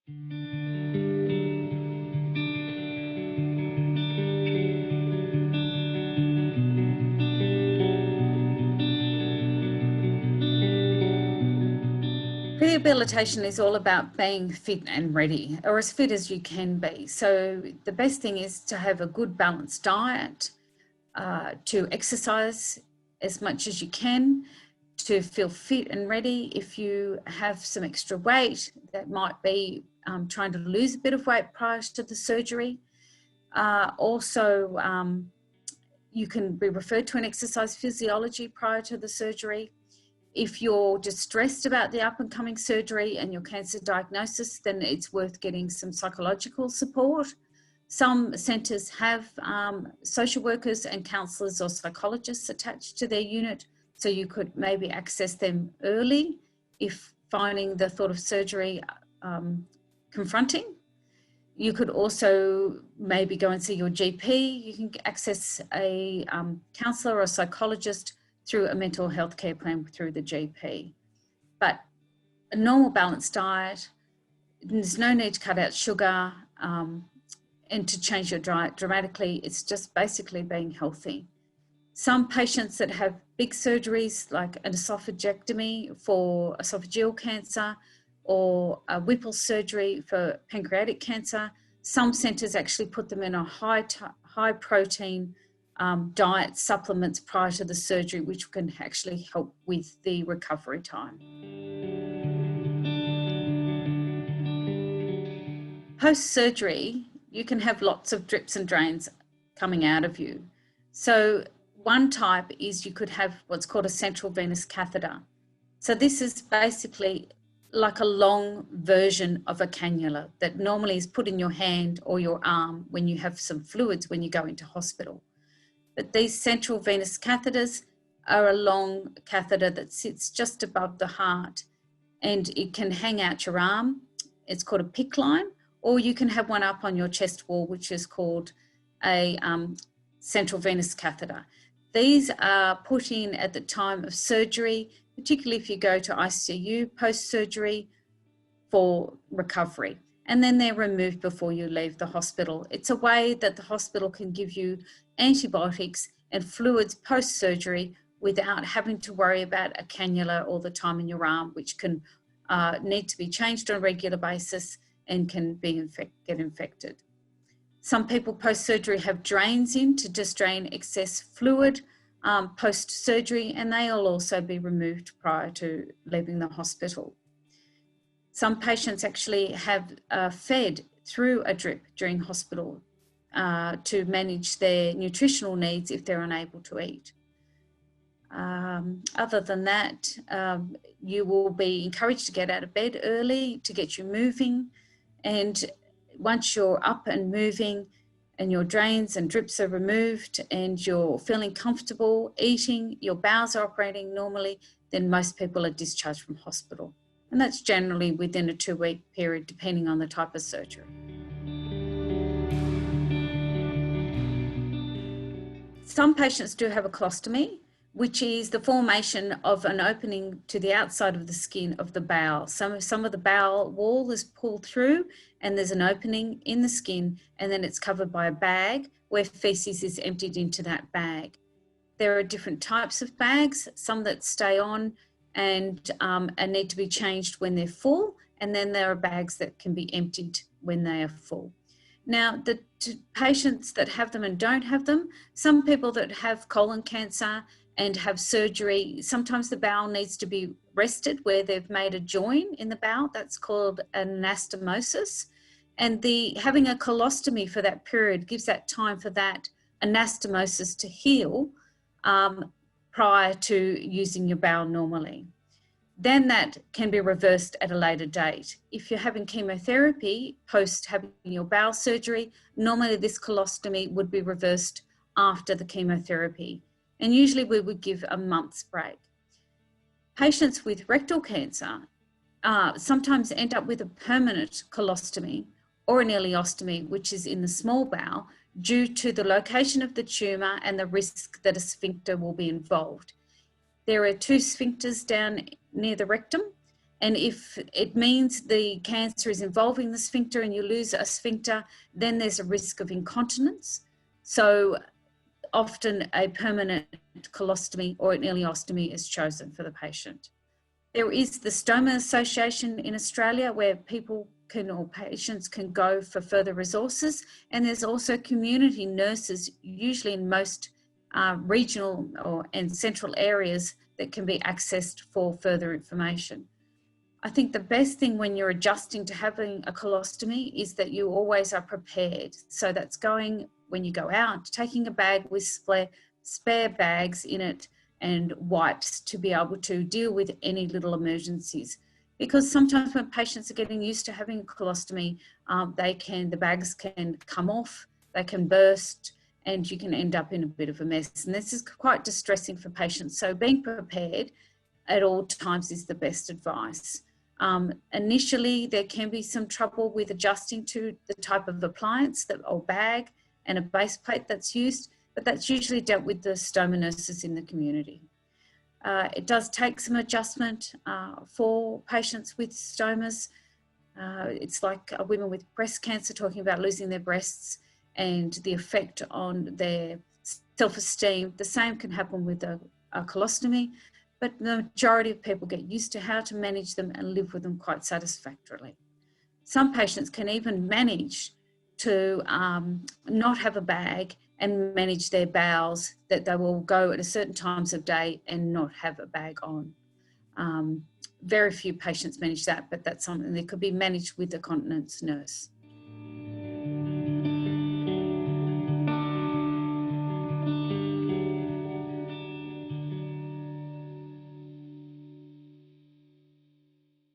Rehabilitation is all about being fit and ready, or as fit as you can be. So the best thing is to have a good balanced diet, to exercise as much as you can, to feel fit and ready. If you have some extra weight, that might be trying to lose a bit of weight prior to the surgery. Also, you can be referred to an exercise physiology prior to the surgery. If you're distressed about the up and coming surgery and your cancer diagnosis, then it's worth getting some psychological support. Some centres have social workers and counsellors or psychologists attached to their unit, so you could maybe access them early if finding the thought of surgery confronting. You could also maybe go and see your GP. You can access a counsellor or a psychologist through a mental health care plan through the GP. But a normal balanced diet, there's no need to cut out sugar and to change your diet dramatically. It's just basically being healthy. Some patients that have big surgeries like an esophagectomy for esophageal cancer or a Whipple surgery for pancreatic cancer, some centres actually put them in a high protein diet supplements prior to the surgery, which can actually help with the recovery time. Post-surgery, you can have lots of drips and drains coming out of you. So one type is you could have what's called a central venous catheter. So this is basically like a long version of a cannula that normally is put in your hand or your arm when you have some fluids when you go into hospital. But these central venous catheters are a long catheter that sits just above the heart, and it can hang out your arm. It's called a PICC line, or you can have one up on your chest wall, which is called a central venous catheter. These are put in at the time of surgery, particularly if you go to ICU post-surgery for recovery. And then they're removed before you leave the hospital. It's a way that the hospital can give you antibiotics and fluids post-surgery without having to worry about a cannula all the time in your arm, which can need to be changed on a regular basis and can be get infected. Some people post-surgery have drains in to just drain excess fluid post-surgery, and they'll also be removed prior to leaving the hospital. Some patients actually have fed through a drip during hospital to manage their nutritional needs if they're unable to eat. Other than that, you will be encouraged to get out of bed early to get you moving. And once you're up and moving and your drains and drips are removed and you're feeling comfortable eating, your bowels are operating normally, then most people are discharged from hospital. And that's generally within a 2-week period, depending on the type of surgery. Some patients do have a colostomy, which is the formation of an opening to the outside of the skin of the bowel. Some of the bowel wall is pulled through and there's an opening in the skin, and then it's covered by a bag where feces is emptied into that bag. There are different types of bags, some that stay on and need to be changed when they're full, and then there are bags that can be emptied when they are full. Now, the patients that have them and don't have them, some people that have colon cancer and have surgery, sometimes the bowel needs to be rested where they've made a join in the bowel. That's called anastomosis. And having a colostomy for that period gives that time for that anastomosis to heal prior to using your bowel normally. Then that can be reversed at a later date. If you're having chemotherapy post having your bowel surgery, normally this colostomy would be reversed after the chemotherapy. And usually we would give a month's break. Patients with rectal cancer sometimes end up with a permanent colostomy or an ileostomy, which is in the small bowel, due to the location of the tumour and the risk that a sphincter will be involved. There are 2 sphincters down near the rectum, And if it means the cancer is involving the sphincter and you lose a sphincter, then there's a risk of incontinence. So often a permanent colostomy or an ileostomy is chosen for the patient. There is the Stoma Association in Australia where people can, or patients can go for further resources. And there's also community nurses, usually in most regional and central areas, that can be accessed for further information. I think the best thing when you're adjusting to having a colostomy is that you always are prepared. So that's going, when you go out, taking a bag with spare bags in it and wipes to be able to deal with any little emergencies. Because sometimes when patients are getting used to having a colostomy, the bags can come off, they can burst, and you can end up in a bit of a mess. And this is quite distressing for patients. So being prepared at all times is the best advice. Initially, there can be some trouble with adjusting to the type of appliance or bag and a base plate that's used, but that's usually dealt with the stoma nurses in the community. It does take some adjustment for patients with stomas. It's like women with breast cancer talking about losing their breasts and the effect on their self-esteem. The same can happen with a colostomy, but the majority of people get used to how to manage them and live with them quite satisfactorily. Some patients can even manage to not have a bag and manage their bowels, that they will go at a certain times of day and not have a bag on. Very few patients manage that, but that's something that could be managed with a continence nurse.